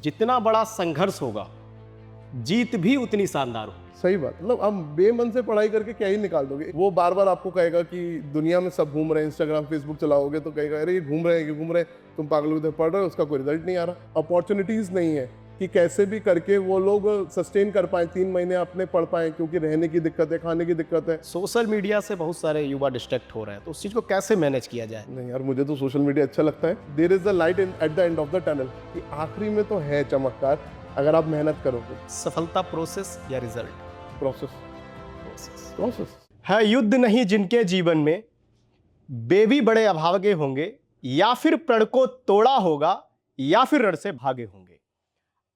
जितना बड़ा संघर्ष होगा, जीत भी उतनी शानदार होगी। सही बात, मतलब आप बेमन से पढ़ाई करके क्या ही निकाल दोगे। वो बार बार आपको कहेगा कि दुनिया में सब घूम रहे हैं, इंस्टाग्राम फेसबुक चलाओगे तो कहेगा अरे ये घूम रहे हैं, ये घूम रहे हैं, तुम पागल उधर पढ़ रहे हो, उसका कोई रिजल्ट नहीं आ रहा। अपॉर्चुनिटीज नहीं है कि कैसे भी करके वो लोग सस्टेन कर पाए, 3 महीने अपने पढ़ पाए, क्योंकि रहने की दिक्कत है, खाने की दिक्कत है। सोशल मीडिया से बहुत सारे युवा डिस्ट्रैक्ट हो रहे हैं, तो उस चीज़ को कैसे मैनेज किया जाए? नहीं यार, मुझे तो सोशल मीडिया अच्छा लगता है। There is a light at the end of the tunnel, कि आखिरी में तो है चमत्कार अगर आप मेहनत करोगे। सफलता प्रोसेस या रिजल्ट? प्रोसेस प्रोसेस है युद्ध नहीं जिनके जीवन में, बेबी बड़े अभागे होंगे, या फिर प्रण को तोड़ा होगा, या फिर रण से भागे होंगे।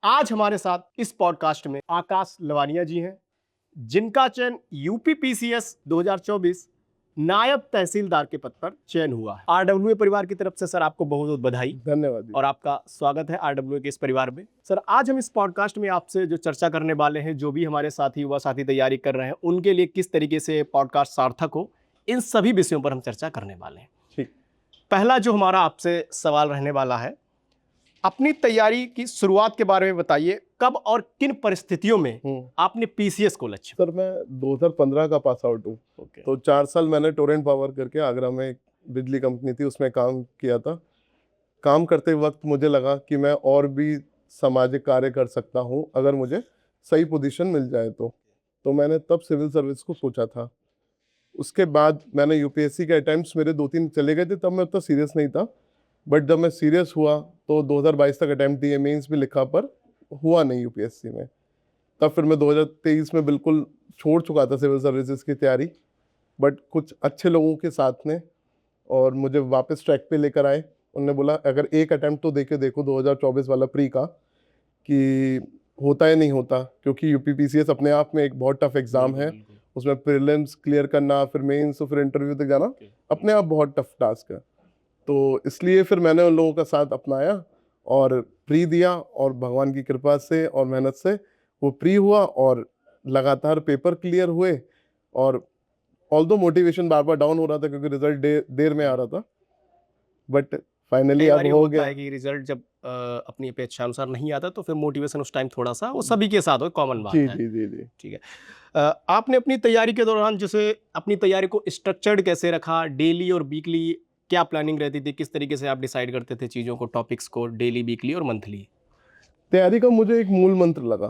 आज हमारे साथ इस पॉडकास्ट में आकाश लवानिया जी हैं, जिनका चयन यूपी पीसीएस 2024 नायब तहसीलदार के पद पर चयन हुआ है। आरडब्ल्यूए परिवार की तरफ से सर आपको बहुत बहुत बधाई, धन्यवाद और आपका स्वागत है आरडब्ल्यूए के इस परिवार में। सर, आज हम इस पॉडकास्ट में आपसे जो चर्चा करने वाले हैं, जो भी हमारे साथी युवा साथी तैयारी कर रहे हैं, उनके लिए किस तरीके से पॉडकास्ट सार्थक हो, इन सभी विषयों पर हम चर्चा करने वाले हैं। ठीक। पहला जो हमारा आपसे सवाल रहने वाला है, अपनी तैयारी की शुरुआत के बारे में बताइए। कब और किन परिस्थितियों में आपने पीसीएस को लक्ष्य? सर, मैं 2015 का पास आउट हूँ। तो 4 साल मैंने टोरेंट पावर करके आगरा में एक बिजली कंपनी थी, उसमें काम किया था। काम करते वक्त मुझे लगा कि मैं और भी सामाजिक कार्य कर सकता हूँ अगर मुझे सही पोजीशन मिल जाए तो मैंने तब सिविल सर्विस को सोचा था। उसके बाद मैंने यूपीएससी के अटेम्प्ट्स मेरे 2-3 चले गए थे, तब मैं उतना सीरियस नहीं था। बट जब मैं सीरियस हुआ तो 2022 तक अटेम्प्ट दिए, मेंस भी लिखा, पर हुआ नहीं यूपीएससी में। तब फिर मैं 2023 में बिल्कुल छोड़ चुका था सिविल सर्विसेज की तैयारी। बट कुछ अच्छे लोगों के साथ ने और मुझे वापस ट्रैक पे लेकर आए। उन्होंने बोला अगर एक अटेम्प्ट तो देके देखो 2024 वाला प्री का, कि होता है नहीं होता, क्योंकि यूपीपीसीएस अपने आप में एक बहुत टफ एग्जाम है। उसमें प्रीलिम्स क्लियर करना, फिर मेंस, फिर इंटरव्यू तक जाना, अपने आप बहुत टफ टास्क है। तो इसलिए फिर मैंने उन लोगों का साथ अपनाया और प्री दिया, और भगवान की कृपा से और मेहनत से वो प्री हुआ और लगातार पेपर क्लियर हुए। और ऑल्दो मोटिवेशन बार बार डाउन हो रहा था क्योंकि रिजल्ट देर में आ रहा था, बट फाइनली अब हो गया है कि रिजल्ट जब अपनी अपेक्षा अनुसार नहीं आता तो फिर मोटिवेशन उस टाइम थोड़ा सा, वो सभी के साथ हो, कॉमन बात जी है। जी जी जी ठीक है। आपने अपनी तैयारी के दौरान जैसे अपनी तैयारी को स्ट्रक्चर्ड कैसे रखा? डेली और वीकली क्या प्लानिंग रहती थी? किस तरीके से आप डिसाइड करते थे चीज़ों को, टॉपिक्स को, डेली, वीकली और मंथली? तैयारी का मुझे एक मूल मंत्र लगा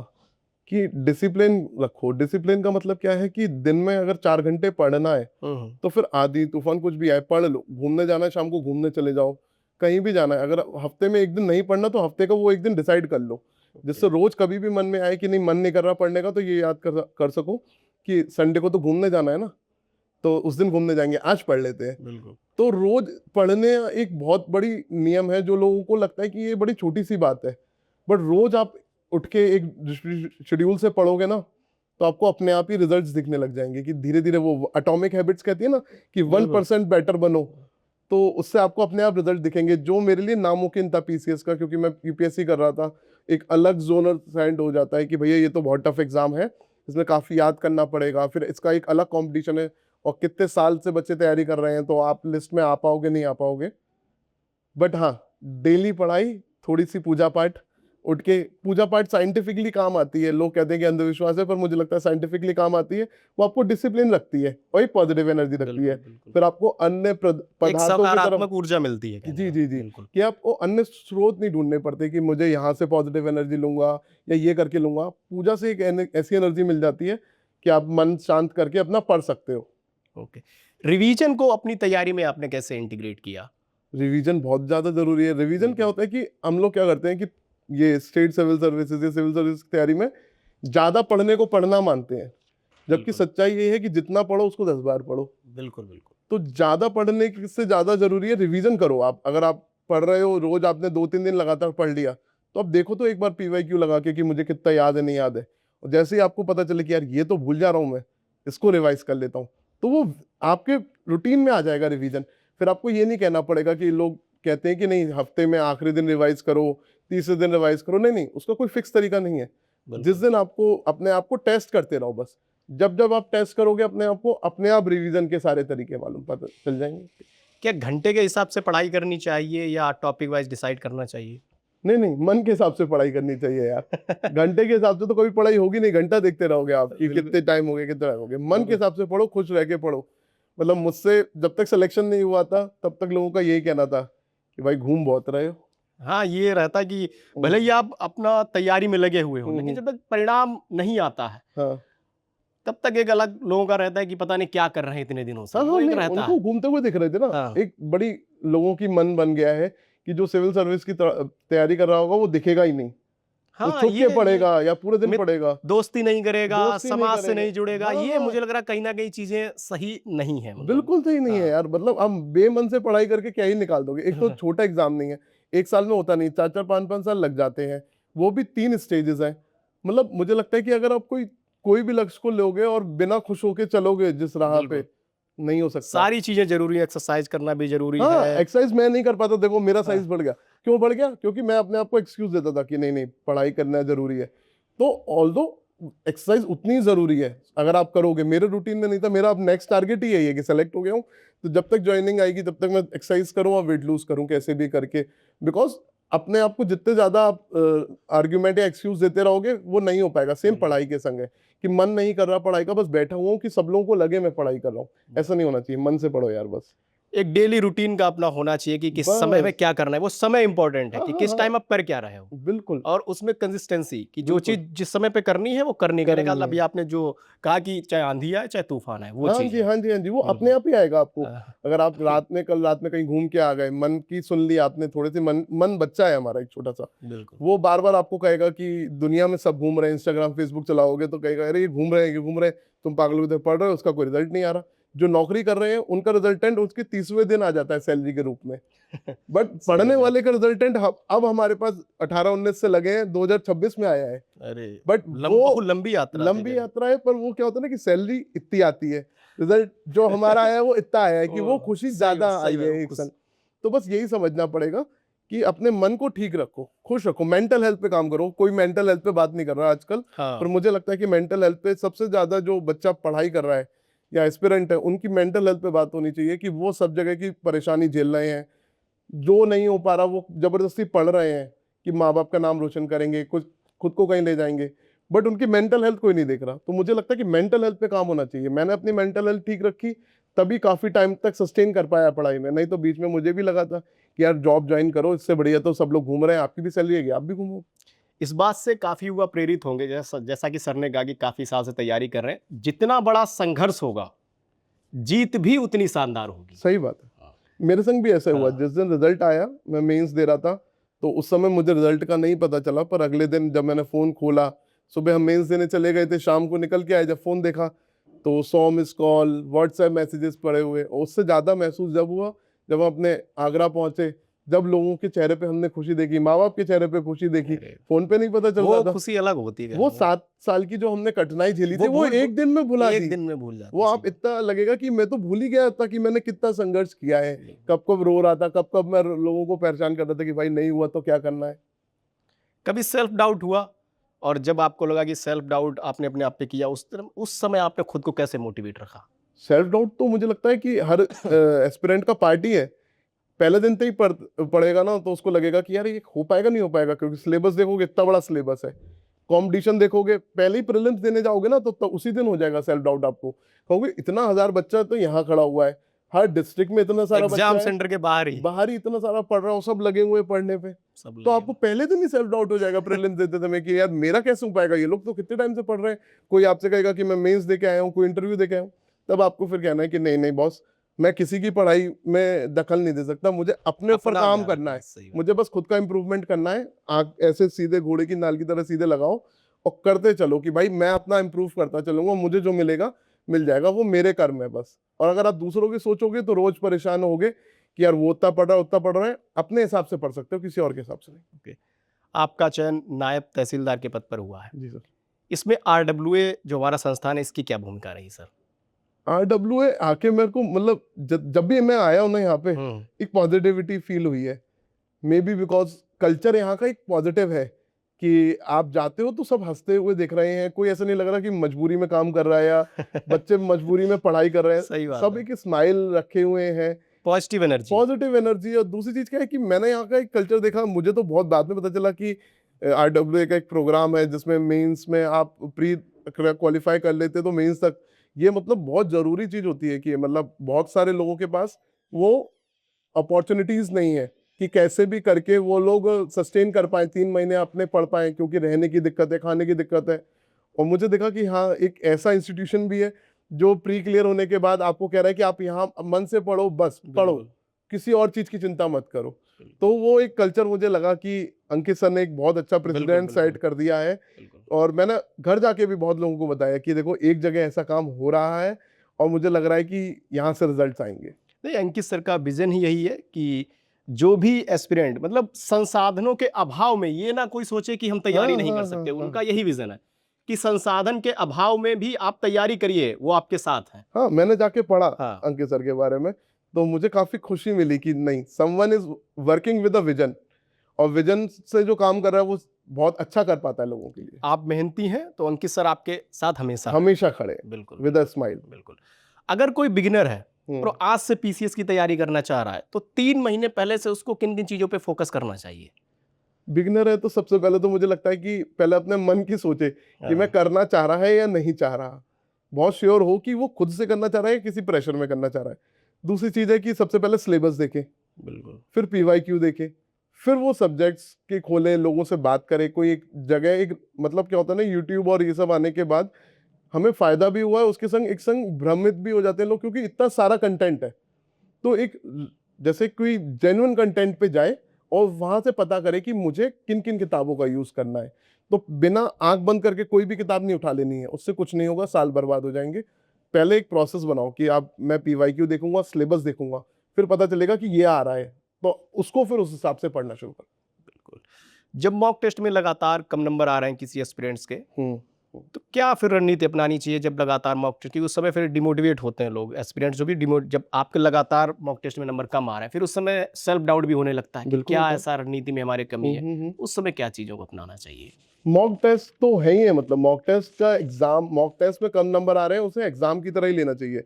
कि डिसिप्लिन रखो। डिसिप्लिन का मतलब क्या है कि दिन में अगर 4 घंटे पढ़ना है तो फिर आधी तूफान कुछ भी आए पढ़ लो। घूमने जाना है, शाम को घूमने चले जाओ, कहीं भी जाना है। अगर हफ्ते में एक दिन नहीं पढ़ना तो हफ्ते का वो एक दिन डिसाइड कर लो, जिससे रोज कभी भी मन में आए कि नहीं मन नहीं कर रहा पढ़ने का, तो ये याद कर सको कि संडे को तो घूमने जाना है ना, तो उस दिन घूमने जाएंगे, आज पढ़ लेते हैं। बिल्कुल। तो रोज पढ़ने एक बहुत बड़ी नियम है, जो लोगों को लगता है कि ये बड़ी छोटी सी बात है, बट रोज आप उठ के एक शेड्यूल से पढ़ोगे ना, तो आपको अपने आप ही रिजल्ट्स दिखने लग जाएंगे कि धीरे धीरे वो एटॉमिक हैबिट्स कहती है ना कि 1% बेटर बनो, तो उससे आपको अपने आप रिजल्ट दिखेंगे। जो मेरे लिए नामुमकिन था पीसीएस का, क्योंकि मैं यूपीएससी कर रहा था, एक अलग जोनर साइंड हो जाता है कि भैया ये तो बहुत टफ एग्जाम है, इसमें काफ़ी याद करना पड़ेगा, फिर इसका एक अलग कॉम्पिटिशन है, और कितने साल से बच्चे तैयारी कर रहे हैं, तो आप लिस्ट में आ पाओगे नहीं आ पाओगे। बट हाँ, डेली पढ़ाई, थोड़ी सी पूजा पाठ, उठ के पूजा पाठ साइंटिफिकली काम आती है। लोग कहते हैं कि अंधविश्वास है, पर मुझे लगता है साइंटिफिकली काम आती है। वो आपको डिसिप्लिन रखती है और एक पॉजिटिव एनर्जी रखती है। फिर आपको अन्य पदार्थों की तरफ ऊर्जा मिलती है। जी जी जी, कि आपको अन्य स्रोत नहीं ढूंढने पड़ते कि मुझे यहाँ से पॉजिटिव एनर्जी लूंगा या ये करके लूंगा। पूजा से एक ऐसी एनर्जी मिल जाती है कि आप मन शांत करके अपना पढ़ सकते हो। ओके। रिवीजन को अपनी तैयारी में आपने कैसे इंटीग्रेट किया? रिवीजन बहुत ज़्यादा ज़रूरी है। रिवीजन क्या होता है कि हम लोग क्या करते हैं कि ये स्टेट सिविल सर्विसेज या सिविल सर्विस की तैयारी में ज़्यादा पढ़ने को पढ़ना मानते हैं, जबकि सच्चाई ये है कि जितना पढ़ो उसको 10 बार पढ़ो। बिल्कुल बिल्कुल। तो ज़्यादा पढ़ने से ज़्यादा ज़रूरी है रिवीजन करो। आप अगर आप पढ़ रहे हो, रोज आपने 2-3 दिन लगातार पढ़ लिया, तो आप देखो तो एक बार पीवाईक्यू लगा के कि मुझे कितना याद है नहीं याद है, और जैसे ही आपको पता चले कि यार ये तो भूल जा रहा हूँ मैं, इसको रिवाइज कर लेता हूँ, तो वो आपके रूटीन में आ जाएगा रिवीजन। फिर आपको ये नहीं कहना पड़ेगा कि लोग कहते हैं कि नहीं हफ्ते में आखिरी दिन रिवाइज करो, तीसरे दिन रिवाइज करो। नहीं, उसका कोई फिक्स तरीका नहीं है। जिस दिन आपको अपने आप को टेस्ट करते रहो बस। जब जब आप टेस्ट करोगे अपने आप को, अपने आप रिवीजन के सारे तरीके मालूम पता चल जाएंगे। क्या घंटे के हिसाब से पढ़ाई करनी चाहिए या टॉपिक वाइज डिसाइड करना चाहिए? नहीं नहीं, मन के हिसाब से पढ़ाई करनी चाहिए यार। घंटे के हिसाब से तो कभी पढ़ाई होगी नहीं, घंटा देखते रहोगे आप कि कितने टाइम हो गए कितने टाइम हो गए। मन के हिसाब से पढ़ो, खुश रह के पढ़ो। मतलब मुझसे जब तक सिलेक्शन नहीं हुआ था तब तक लोगों का यही कहना था कि भाई घूम बहुत रहे हो। हाँ, ये रहता कि भले ही आप अपना तैयारी में लगे हुए हो, लेकिन जब तक परिणाम नहीं आता है हाँ तब तक एक अलग लोगों का रहता है कि पता नहीं क्या कर रहे हैं इतने दिनों से। हाँ वो हाँ, एक नहीं, रहता उनको है। घूमते हुए दिख रहे थे ना। हाँ। एक बड़ी लोगों की मन बन गया है कि जो सिविल सर्विस की तैयारी कर रहा होगा वो दिखेगा ही नहीं, वो हाँ, छुप के पढ़ेगा या पूरे दिन मित- पढ़ेगा, दोस्ती नहीं करेगा, दोस्ती नहीं समाज से करेगा। नहीं जुड़ेगा। हाँ, ये हाँ। मुझे लग रहा है कहीं ना कहीं चीजें सही नहीं है, मतलब। बिल्कुल सही नहीं है हाँ। यार। मतलब हम बेमन से पढ़ाई करके क्या ही निकाल दोगे। एक तो छोटा एग्जाम नहीं है, एक साल में होता नहीं, 4-4 5-5 साल लग जाते हैं, वो भी 3 स्टेजेस हैं। मतलब मुझे लगता है कि अगर आप कोई भी लक्ष्य को लोगे और बिना खुश होके चलोगे जिस राह पे, बिल्कुल। नहीं हो सकता। सारी चीजें जरूरी है, एक्सरसाइज करना भी जरूरी हाँ, है। एक्सरसाइज मैं नहीं कर पाता, देखो मेरा हाँ। साइज बढ़ गया। क्यों बढ़ गया? क्योंकि मैं अपने आप को एक्सक्यूज देता था कि नहीं नहीं पढ़ाई करना जरूरी है। तो ऑल्दो एक्सरसाइज उतनी जरूरी है अगर आप करोगे, मेरे रूटीन में नहीं था। मेरा अब नेक्स्ट टारगेट ही यही है कि सेलेक्ट हो गया हूँ तो जब तक ज्वाइनिंग आएगी तब तक मैं एक्सरसाइज करूँ और वेट लूज करूँ कैसे भी करके। बिकॉज अपने आप को जितने ज्यादा आप आर्ग्यूमेंट या एक्सक्यूज देते रहोगे वो नहीं हो पाएगा। सेम पढ़ाई के संग है कि मन नहीं कर रहा पढ़ाई का, बस बैठा हुआ हूँ कि सब लोगों को लगे मैं पढ़ाई कर रहा हूँ। ऐसा नहीं होना चाहिए, मन से पढ़ो यार बस। एक डेली रूटीन का अपना होना चाहिए कि किस समय में बस क्या करना है। वो समय इंपॉर्टेंट है हाँ कि हाँ किस हाँ, टाइम आप कर क्या रहे हो, बिल्कुल और उसमें कंसिस्टेंसी कि जो बिल्कुल चीज जिस समय पे करनी है वो करनी का। करनी अभी है। आपने जो कहा कि चाहे आंधी आए चाहे तूफान आए, वो हाँ चीज जी है। हाँ जी हाँ जी, वो बिल्कुल। अपने आप ही आएगा आपको। हाँ, अगर आप कल रात में कहीं घूम के आ गए, मन की सुन ली आपने, थोड़ी सी मन बच्चा है हमारा एक छोटा सा, बिल्कुल। वो बार बार आपको कहेगा कि दुनिया में सब घूम रहे हैं, इंस्टाग्राम फेसबुक चलाओगे तो कहेगा अरे ये घूम रहे हैं, ये घूम रहे हैं, तुम पागलों की तरह पढ़ रहे हो, उसका कोई रिजल्ट नहीं आ रहा। जो नौकरी कर रहे हैं उनका रिजल्टेंट उसके 30वें दिन आ जाता है सैलरी के रूप में। बट सही पढ़ने बात। वाले का रिजल्टेंट अब हमारे पास 18-19 से लगे हैं, 2026 में आया है। अरे बट बहुत लंबी यात्रा थी लंबी यात्रा है, पर वो क्या होता है ना कि सैलरी इतनी आती है, रिजल्ट जो हमारा आया है वो इतना आया है कि वो खुशी ज्यादा आई है एक संग। तो बस यही समझना पड़ेगा कि अपने मन को ठीक रखो, खुश रखो, मेंटल हेल्थ पे काम करो। कोई मेंटल हेल्थ पे बात नहीं कर रहा आजकल, हाँ। पर मुझे लगता है कि मेंटल हेल्थ पे सबसे ज्यादा जो बच्चा पढ़ाई कर रहा है या एस्पिरेंट है उनकी मेंटल हेल्थ पे बात होनी चाहिए कि वो सब जगह की परेशानी झेल रहे हैं। जो नहीं हो पा रहा वो जबरदस्ती पढ़ रहे हैं कि माँ बाप का नाम रोशन करेंगे, कुछ खुद को कहीं ले जाएंगे, बट उनकी मेंटल हेल्थ कोई नहीं देख रहा। तो मुझे लगता है कि मेंटल हेल्थ पे काम होना चाहिए। मैंने अपनी मेंटल हेल्थ ठीक रखी तभी काफी टाइम तक सस्टेन कर पाया पढ़ाई में, नहीं तो बीच में मुझे भी लगा था कि यार जॉब ज्वाइन करो, इससे बढ़िया तो सब लोग घूम रहे हैं, आपकी भी सैलरी है आप भी घूमो। इस बात से काफी युवा प्रेरित होंगे, जैसा कि सर ने कहा कि काफी साल से तैयारी कर रहे हैं। जितना बड़ा संघर्ष होगा जीत भी उतनी शानदार होगी। सही बात है, मेरे संग भी ऐसा हुआ। हाँ। जिस दिन रिजल्ट आया, मैं मेंस दे रहा था, तो उस समय मुझे रिजल्ट का नहीं पता चला, पर अगले दिन जब मैंने फोन खोला, सुबह हम मेंस देने चले गए थे, शाम को निकल के आए, जब फोन देखा तो 100 मिस कॉल, व्हाट्सएप मैसेजेस पड़े हुए। और उससे ज्यादा महसूस जब हुआ जब हम अपने आगरा पहुंचे, जब लोगों के चेहरे पे हमने खुशी देखी, माँ बाप के चेहरे पे खुशी देखी, फोन पे नहीं पता चल वो रहा था। खुशी अलग होती है। वो 7 साल की जो हमने कठिनाई झेली थी वो एक दिन में भुला एक दी। दिन में भूल जाते वो आप इतना लगेगा कि मैं तो भूल ही गया था कि मैंने कितना संघर्ष किया है, कब कब रो रहा था, कब कब मैं लोगों को परेशान कर रहा था कि भाई नहीं हुआ तो क्या करना है। कभी सेल्फ डाउट हुआ, और जब आपको लगा कि सेल्फ डाउट आपने अपने आप पे किया, उस समय आपने खुद को कैसे मोटिवेट रखा? सेल्फ डाउट तो मुझे लगता है कि हर एस्पिरेंट का पार्ट ही है। पहले दिन से ही पढ़ेगा ना तो उसको लगेगा कि यार ये हो पाएगा नहीं हो पाएगा, क्योंकि सिलेबस देखोगे इतना बड़ा सिलेबस है, कंपटीशन देखोगे, पहले ही प्रीलिम्स देने जाओगे ना तो उसी दिन हो जाएगा सेल्फ डाउट आपको। कहोगे इतना 1000 बच्चा तो यहाँ खड़ा हुआ है, हर डिस्ट्रिक्ट में इतना सारा बच्चा एग्जाम है, सेंटर के बाहर ही इतना सारा पढ़ रहा हूँ, सब लगे हुए पढ़ने पे, सब तो आपको पहले दिन ही सेल्फ डाउट हो जाएगा प्रीलिम्स देते समय कि यार मेरा कैसे हो पाएगा, ये लोग तो कितने टाइम से पढ़ रहे हैं। कोई आपसे कहेगा कि मैं मेंस दे के आया हूँ, कोई इंटरव्यू दे के आया हूँ, तब आपको फिर कहना है कि नहीं नहीं बॉस, मैं किसी की पढ़ाई में दखल नहीं दे सकता, मुझे अपने ऊपर काम करना है, मुझे बस खुद का इंप्रूवमेंट करना है। आंख ऐसे सीधे घोड़े की नाल की तरह सीधे लगाओ और करते चलो कि भाई मैं अपना इंप्रूव करता चलूंगा, मुझे जो मिलेगा मिल जाएगा, वो मेरे कर्म है बस। और अगर आप दूसरों की सोचोगे तो रोज परेशान होगे कि यार वो उतना पढ़ रहा है, अपने हिसाब से पढ़ सकते हो, किसी और के हिसाब से नहीं। आपका चयन नायब तहसीलदार के पद पर हुआ है जी सर। इसमें RWA जो हमारा संस्थान है, इसकी क्या भूमिका रही सर? RWA आके मेरे को मतलब जब भी मैं आया हूँ ना यहाँ पे, एक पॉजिटिविटी फील हुई है। मे बी बिकॉज कल्चर यहाँ का एक पॉजिटिव है कि आप जाते हो तो सब हंसते हुए दिख रहे हैं, कोई ऐसा नहीं लग रहा कि मजबूरी में काम कर रहा है या बच्चे मजबूरी में पढ़ाई कर रहे हैं, सही बात सब है। एक स्माइल रखे हुए हैं पॉजिटिव एनर्जी। और दूसरी चीज क्या है कि मैंने यहाँ का एक कल्चर देखा, मुझे तो बहुत बाद में पता चला कि RWA का एक प्रोग्राम है जिसमें मेंस में आप प्री क्वालिफाई कर लेते तो मेंस तक, ये मतलब बहुत जरूरी चीज होती है कि मतलब बहुत सारे लोगों के पास वो अपॉर्चुनिटीज नहीं है कि कैसे भी करके वो लोग सस्टेन कर पाए 3 महीने अपने पढ़ पाए, क्योंकि रहने की दिक्कत है, खाने की दिक्कत है। और मुझे देखा कि हाँ, एक ऐसा इंस्टीट्यूशन भी है जो प्री क्लियर होने के बाद आपको कह रहा है कि आप यहाँ मन से पढ़ो, बस पढ़ो, किसी और चीज की चिंता मत करो। तो वो एक कल्चर मुझे लगा कि अंकित सर ने एक बहुत अच्छा प्रेसिडेंट सेट कर दिया है। और मैंने घर जाके भी बहुत लोगों को बताया कि देखो एक जगह ऐसा काम हो रहा है और मुझे लग रहा है कि यहाँ से रिजल्ट आएंगे। नहीं, अंकित सर का विजन ही यही है कि जो भी एस्पिरेंट मतलब संसाधनों के अभाव में ये ना कोई सोचे कि हम तैयारी नहीं कर सकते। उनका यही विजन है कि संसाधन के अभाव में भी आप तैयारी करिए, वो आपके साथ हैं। हाँ, मैंने जाके पढ़ा हाँ। अंकित सर के बारे में, तो मुझे काफी खुशी मिली कि नहीं, someone is working with a vision, और विजन से जो काम कर रहा है वो बहुत अच्छा कर पाता है लोगों के लिए। आप मेहनती हैं तो अंकित सर आपके साथ हमेशा हमेशा खड़े, बिल्कुल, विद अ स्माइल। बिल्कुल। अगर कोई बिगिनर है और आज से पीसीएस की तैयारी करना चाह रहा है तो 3 महीने पहले से उसको किन किन चीजों पे फोकस करना चाहिए? बिगिनर है तो सबसे पहले तो मुझे लगता है कि पहले अपने मन की सोचे कि मैं करना चाह रहा है या नहीं चाह रहा, बहुत श्योर हो कि वो खुद से करना चाह रहा है या किसी प्रेशर में करना चाह रहा है। दूसरी चीज है कि सबसे पहले सिलेबस देखे, बिल्कुल, फिर PYQ देखे, फिर वो सब्जेक्ट्स के खोले, लोगों से बात करे, कोई एक जगह, एक मतलब क्या होता है ना, यूट्यूब और ये सब आने के बाद हमें फायदा भी हुआ है, उसके संग एक संग भ्रमित भी हो जाते हैं लोग, क्योंकि इतना सारा कंटेंट है। तो एक जैसे कोई जेन्युइन कंटेंट पे जाए और वहां से पता करे कि मुझे किन किन किताबों का यूज करना है। तो बिना आंख बंद करके कोई भी किताब नहीं उठा लेनी है, उससे कुछ नहीं होगा, साल बर्बाद हो जाएंगे। पहले एक प्रोसेस बनाओ कि आप, मैं PYQ देखूंगा, सिलेबस देखूंगा, फिर पता चलेगा कि ये आ रहा है, तो उसको फिर उस हिसाब से पढ़ना शुरू करो। बिल्कुल। जब मॉक टेस्ट में लगातार कम नंबर आ रहे हैं किसी एस्पिरेंट्स के, तो क्या फिर रणनीति अपनानी चाहिए जब लगातार मॉक टेस्ट, क्योंकि उस समय फिर डिमोटिवेट होते हैं लोग एस्पिरेंट्स जो भी जब आपके लगातार मॉक टेस्ट में नंबर कम आ रहे हैं, फिर उस समय सेल्फ डाउट भी होने लगता है कि क्या ऐसा रणनीति में हमारे कमी है। उस समय क्या चीजों को अपनाना चाहिए? मॉक टेस्ट तो है ही है, मतलब मॉक टेस्ट का एग्जाम, मॉक टेस्ट में कम नंबर आ रहे हैं उसे एग्जाम की तरह ही लेना चाहिए।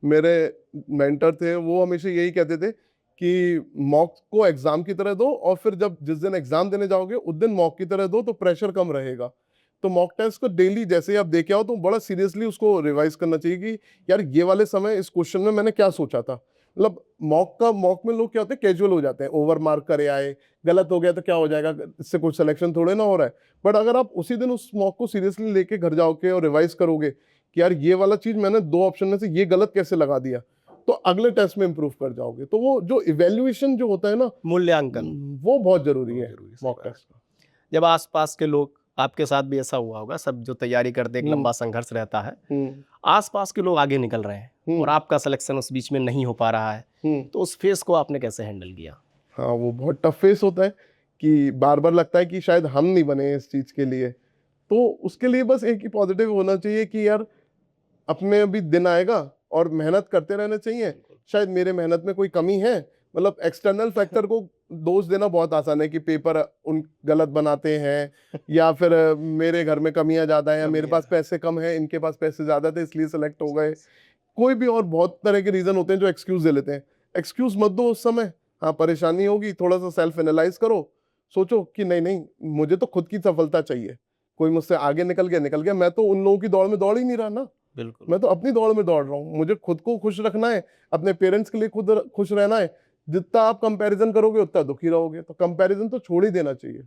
मेरे मेंटर थे, वो हमेशा यही कहते थे कि मॉक को एग्जाम की तरह दो, और फिर जब जिस दिन एग्जाम देने जाओगे उस दिन मॉक की तरह दो, तो प्रेशर कम रहेगा। तो मॉक टेस्ट को डेली जैसे ही आप देखे आओ तो बड़ा सीरियसली उसको रिवाइज करना चाहिए कि यार ये वाले समय इस क्वेश्चन में मैंने क्या सोचा था। मतलब मॉक में लोग क्या होते हैं, कैजुअल हो जाते हैं, ओवर मार्क करे आए, गलत हो गया तो क्या हो जाएगा, इससे कुछ सिलेक्शन थोड़े ना हो रहा है। बट अगर आप उसी दिन उस मॉक को सीरियसली लेके घर जाओगे और रिवाइज करोगे कि यार ये वाला चीज मैंने 2 ऑप्शन में से ये गलत कैसे लगा दिया, तो अगले टेस्ट में इंप्रूव कर जाओगे। तो वो जो इवेल्युएशन जो होता है ना, मूल्यांकन, वो बहुत जरूरी है मॉक टेस्ट का। जब आसपास के लोग, आपके साथ भी ऐसा हुआ होगा, सब जो तैयारी करते एक लंबा संघर्ष रहता है, आसपास के लोग आगे निकल रहे हैं और आपका सिलेक्शन उस बीच में नहीं हो पा रहा है, तो उस फेस को आपने कैसे हैंडल किया? हाँ, वो बहुत टफ फेस होता है कि बार बार लगता है कि शायद हम नहीं बने इस चीज के लिए। तो उसके लिए बस एक ही पॉजिटिव होना चाहिए कि यार अपने अभी दिन आएगा और मेहनत करते रहना चाहिए। शायद मेरे मेहनत में कोई कमी है, मतलब एक्सटर्नल फैक्टर को दोष देना बहुत आसान है कि पेपर उन गलत बनाते हैं, या फिर मेरे घर में कमियां ज्यादा है, या मेरे पास पैसे कम है, इनके पास पैसे ज्यादा थे इसलिए सेलेक्ट हो गए। कोई भी और बहुत तरह के रीजन होते हैं जो एक्सक्यूज दे लेते हैं। एक्सक्यूज मत दो उस समय। हाँ, परेशानी होगी, थोड़ा सा सेल्फ एनालाइज करो, सोचो कि नहीं नहीं, मुझे तो खुद की सफलता चाहिए। कोई मुझसे आगे निकल गया, मैं तो उन लोगों की दौड़ में दौड़ ही नहीं रहा ना। बिल्कुल, मैं तो अपनी दौड़ में दौड़ रहा हूँ। मुझे खुद को खुश रखना है, अपने पेरेंट्स के लिए खुद खुश रहना है। जितना आप कंपैरिजन करोगे उतना दुखी रहोगे, तो कंपैरिजन तो छोड़ ही देना चाहिए।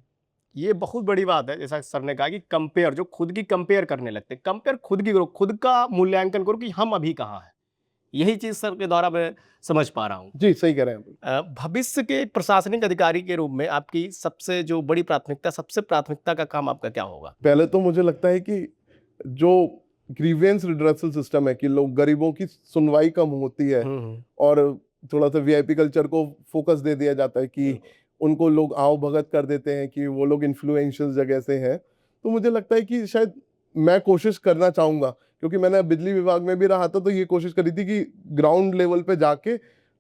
ये बहुत बड़ी बात है, जैसा सर ने कहा कि कंपेयर, जो खुद की कंपेयर करने लगते हैं, कंपेयर खुद की करो, खुद का मूल्यांकन करो कि हम अभी कहाँ हैं। यही चीज सर के द्वारा मैं समझ पा रहा हूँ। जी, सही कह रहे हैं। भविष्य के प्रशासनिक अधिकारी के रूप में आपकी सबसे जो बड़ी प्राथमिकता, सबसे प्राथमिकता का काम आपका क्या होगा? पहले तो मुझे लगता है कि जो ग्रीवेंस रिड्रेसल सिस्टम है, कि लोग गरीबों की सुनवाई कम होती है और थोड़ा सा VIP कल्चर को फोकस दे दिया जाता है कि उनको लोग आओ भगत कर देते हैं कि वो लोग इन्फ्लुएंशियल जगह से हैं। तो मुझे लगता है कि शायद मैं कोशिश करना चाहूंगा, क्योंकि मैंने बिजली विभाग में भी रहा था, तो ये कोशिश करी थी कि ग्राउंड लेवल पे जाके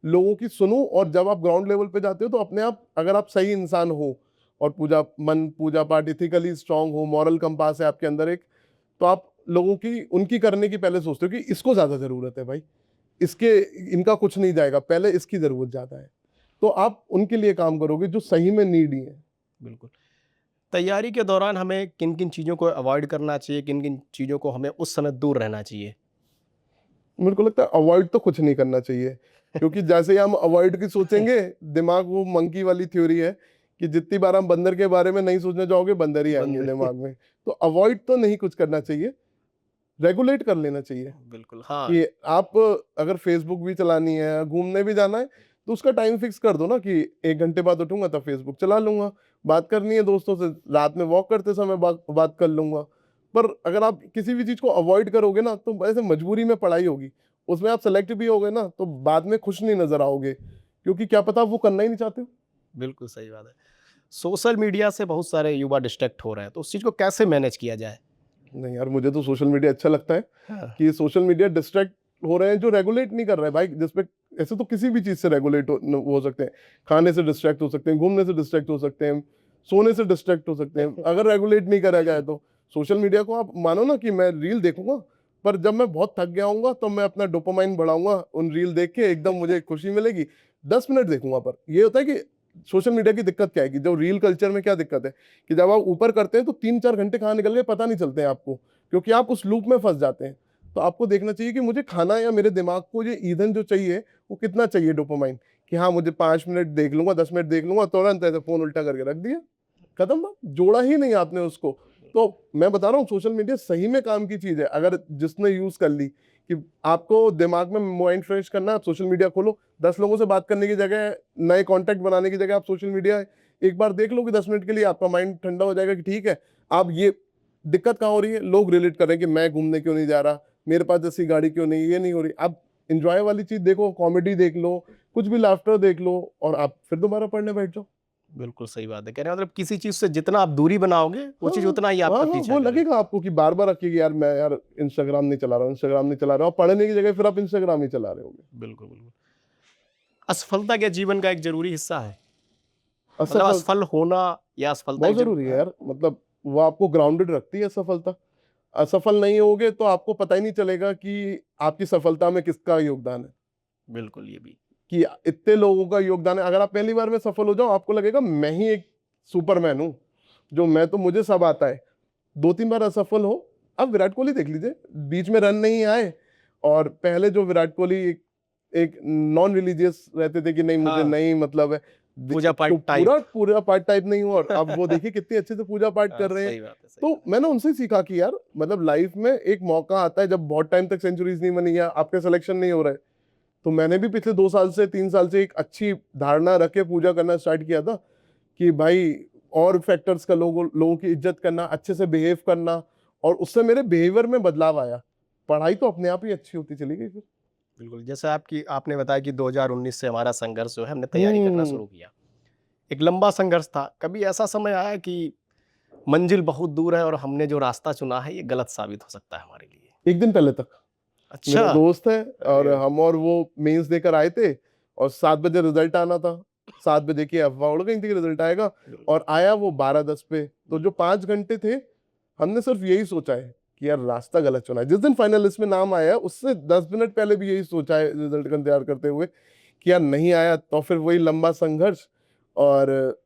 लोगों की सुनूं। और जब आप ग्राउंड लेवल पे जाते हो तो अपने आप, अगर आप सही इंसान हो और पूजा पाठ इथिकली स्ट्रांग हो, मॉरल कंपास है आपके अंदर एक, तो आप लोगों की, उनकी करने की पहले सोचते हो कि इसको ज्यादा जरूरत है भाई, इसके इनका कुछ नहीं जाएगा, पहले इसकी जरूरत ज्यादा है, तो आप उनके लिए काम करोगे जो सही में नीडी है। बिल्कुल। तैयारी के दौरान हमें किन किन चीज़ों को अवॉइड करना चाहिए, किन किन चीज़ों को हमें उस समय दूर रहना चाहिए? मेरे को लगता है अवॉइड तो कुछ नहीं करना चाहिए, क्योंकि जैसे ही हम अवॉइड की सोचेंगे, दिमाग वो मंकी वाली थ्योरी है कि जितनी बार हम बंदर के बारे में नहीं सोचने जाओगे, बंदर ही आएंगे बंदर। दिमाग में। तो अवॉइड तो नहीं कुछ करना चाहिए, रेगुलेट कर लेना चाहिए बिल्कुल, हाँ। कि आप अगर फेसबुक भी चलानी है, घूमने भी जाना है, तो उसका टाइम फिक्स कर दो ना कि 1 घंटे बाद उठूंगा तब फेसबुक चला लूंगा, बात करनी है दोस्तों से, रात में वॉक करते समय बात कर लूंगा। पर अगर आप किसी भी चीज को अवॉइड करोगे ना, तो ऐसे मजबूरी में पढ़ाई होगी, उसमें आप सेलेक्ट भी होगे ना, तो बाद में खुश नहीं नजर आओगे, क्योंकि क्या पता आप वो करना ही नहीं चाहते हो। बिल्कुल सही बात है। सोशल मीडिया से बहुत सारे युवा डिस्ट्रैक्ट हो रहे हैं, तो उस चीज़ को कैसे मैनेज किया जाए? नहीं यार, मुझे तो सोशल मीडिया अच्छा लगता है हाँ। कि सोशल मीडिया डिस्ट्रैक्ट हो रहे हैं जो रेगुलेट नहीं कर रहे हैं भाई, जिसपे ऐसे तो किसी भी चीज से रेगुलेट हो सकते हैं, खाने से डिस्ट्रैक्ट हो सकते हैं, घूमने से डिस्ट्रैक्ट हो सकते हैं, सोने से डिस्ट्रैक्ट हो सकते हैं, अगर रेगुलेट नहीं करा जाए तो। सोशल मीडिया को आप मानो ना कि मैं रील देखूंगा, पर जब मैं बहुत थक गया हूंगा तो मैं अपना डोपामाइन बढ़ाऊंगा, उन रील देख के एकदम मुझे खुशी मिलेगी, 10 मिनट देखूंगा। पर ये होता है कि सोशल मीडिया की दिक्कत क्या है कि जो रील कल्चर में क्या दिक्कत है कि जब आप ऊपर करते हैं तो 3-4 घंटे कहाँ निकल गए पता नहीं चलते हैं आपको, क्योंकि आप उस लूप में फंस जाते हैं। तो आपको देखना चाहिए कि मुझे खाना या मेरे दिमाग को ये ईंधन जो चाहिए वो कितना चाहिए डोपामाइन, कि हाँ मुझे 5 मिनट देख लूंगा, 10 मिनट देख लूंगा, तुरंत ऐसे फोन उल्टा करके रख दिया, खत्म बात, जोड़ा ही नहीं आपने उसको। तो मैं बता रहा हूँ सोशल मीडिया सही में काम की चीज है, अगर जिसने यूज कर ली कि आपको दिमाग में माइंड फ्रेश करना है, आप सोशल मीडिया खोलो, 10 लोगों से बात करने की जगह, नए कॉन्टेक्ट बनाने की जगह आप सोशल मीडिया एक बार देख लो कि 10 मिनट के लिए आपका माइंड ठंडा हो जाएगा कि ठीक है। आप ये दिक्कत कहाँ हो रही है, लोग रिलेट कर रहे हैं कि मैं घूमने क्यों नहीं जा रहा, मेरे पास ऐसी गाड़ी क्यों नहीं, ये नहीं हो रही। आप इंजॉय वाली चीज देखो, कॉमेडी देख लो, कुछ भी लाफ्टर देख लो, और आप फिर दोबारा पढ़ने बैठ जाओ। बिल्कुल सही बात है। कह रहे हैं मतलब किसी चीज़ से जितना आप दूरी बनाओगे, वो हाँ चीज़ उतना ही हाँ आपका हाँ, पीछा वो करेगी। लगेगा आपको कि बार बार रखिए कि यार मैं यार इंस्टाग्राम नहीं चला रहा हूँ, इंस्टाग्राम नहीं चला रहा हूँ, पढ़ने की जगह फिर आप इंस्टाग्राम ही चला रहे होगे। बिल्कुल, बिल्कुल। असफलता क्या जीवन का एक ज़रूरी हिस्सा है? मतलब असफल असफल होना या असफलता बहुत एक जरूरी है हाँ, यार, मतलब वो आपको ग्राउंडेड रखती है सफलता। असफल नहीं होगे तो आपको पता ही नहीं चलेगा कि आपकी सफलता में किसका योगदान है, बिल्कुल ये भी। कि इतने लोगों का योगदान है। अगर आप पहली बार में सफल हो जाओ, आपको लगेगा मैं ही एक सुपरमैन हूँ, जो मैं तो मुझे सब आता है। 2-3 बार असफल हो, अब विराट कोहली देख लीजिए, बीच में रन नहीं आए, और पहले जो विराट कोहली एक नॉन रिलीजियस रहते थे कि नहीं मुझे हाँ, नहीं मतलब है, पूजा तो पाठ टाइप। पूरा पूरा पार्ट टाइप नहीं हुआ, और अब वो देखिए कितनी अच्छे से पूजा पाठ हाँ, कर रहे हैं। सही बात है, सही तो बात है। मैंने उनसे सीखा कि यार मतलब लाइफ में एक मौका आता है जब बहुत टाइम तक सेंचुरीज नहीं बनी या आपके सिलेक्शन नहीं हो रहे। तो मैंने भी पिछले 2 साल से 3 साल से एक अच्छी धारणा रख के पूजा करना स्टार्ट किया था कि भाई और फैक्टर्स का लोगों की इज्जत करना, अच्छे से बिहेव करना, और उससे मेरे बिहेवियर में बदलाव आया। पढ़ाई तो अपने आप ही अच्छी होती चली गई फिर। बिल्कुल, जैसे आपने बताया कि 2019 से हमारा संघर्ष जो है हमने तैयारी करना हम्म शुरू किया। एक लंबा संघर्ष था। कभी ऐसा समय आया कि मंजिल बहुत दूर है और हमने जो रास्ता चुना है ये गलत साबित हो सकता है हमारे लिए? 1 दिन पहले तक अच्छा। मेरा दोस्त है, और अरे! हम और वो मेंस देकर आए थे, और 7 बजे रिजल्ट आना था। 7 बजे की अफवाह उड़ गई थी कि रिजल्ट आएगा, बिल्कुल। और आया वो 12:10 पे। तो जो 5 घंटे थे, हमने सिर्फ यही सोचा है कि यार रास्ता गलत चुना है। जिस दिन फाइनल लिस्ट में नाम आया उससे 10 मिनट पहले भी यही सोचा है रिजल्ट का इंतजार करते हुए कि यार नहीं आया तो फिर वही लंबा संघर्ष, और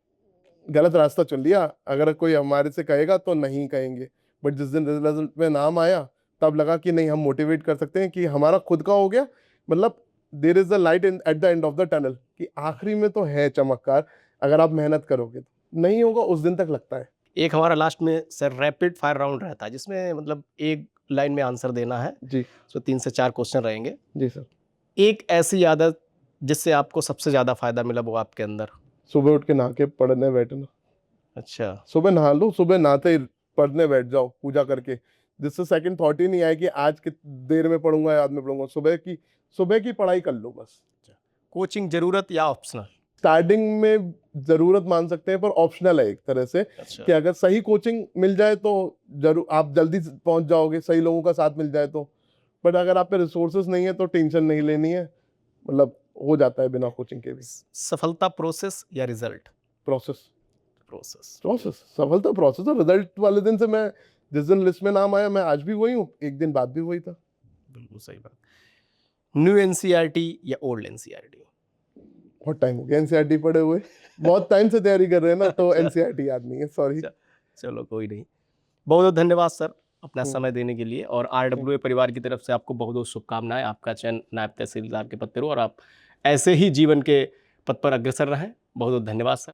गलत रास्ता चुन लिया। अगर कोई हमारे से कहेगा तो नहीं कहेंगे, बट जिस दिन रिजल्ट में नाम आया तब लगा कि नहीं हम मोटिवेट कर सकते हैं कि हमारा खुद का हो गया। मतलब there is a light in at the end of the tunnel, कि आखिरी में तो है चमत्कार, अगर आप मेहनत करोगे तो। नहीं होगा उस दिन तक लगता है। एक हमारा लास्ट में सर रैपिड फायर राउंड रहता है जिसमें मतलब एक लाइन में आंसर देना है। जी सो 3 से 4 क्वेश्चन रहेंगे। जी सर। एक ऐसी आदत जिससे आपको सबसे ज़्यादा फ़ायदा मिला वो आपके अंदर? सुबह उठ के नहा के पढ़ने बैठना। अच्छा। सुबह नहा लो, सुबह नहाते ही पढ़ने बैठ जाओ पूजा करके, जिससे सेकंड थॉट ही नहीं आए कि आज कितनी देर में पढ़ूंगा, याद में पढ़ूंगा। सुबह की पढ़ाई कर लो बस। कोचिंग ज़रूरत या ऑप्शनल? स्टार्टिंग में जरूरत मान सकते हैं, पर ऑप्शनल है एक तरह से, अच्छा। कि अगर सही कोचिंग मिल जाए तो जरूर आप जल्दी पहुंच जाओगे, सही लोगों का साथ मिल जाए तो। बट अगर आप पे रिसोर्सेज नहीं है तो टेंशन नहीं लेनी है, मतलब हो जाता है बिना कोचिंग के भी। सफलता प्रोसेस या रिजल्ट? प्रोसेस। प्रोसेस। प्रोसेस सफलता प्रोसेस, और रिजल्ट वाले दिन से मैं जिस दिन लिस्ट में नाम आया मैं आज भी वही हूँ, एक दिन बाद भी वही था। बिल्कुल सही बात। न्यू एनसीईआरटी या ओल्ड एनसीईआरटी? बहुत टाइम हो गया एनसीईआरटी पढ़े हुए, बहुत टाइम से तैयारी कर रहे हैं ना, तो एनसीईआरटी याद नहीं है, सॉरी। चलो कोई नहीं। बहुत बहुत धन्यवाद सर अपना हम्म। समय देने के लिए, और आरडब्ल्यूए परिवार की तरफ से आपको बहुत बहुत शुभकामनाएं। आपका चयन नायब तहसीलदार के पद पर हो और आप ऐसे ही जीवन के पथ पर अग्रसर रहें। बहुत बहुत धन्यवाद सर।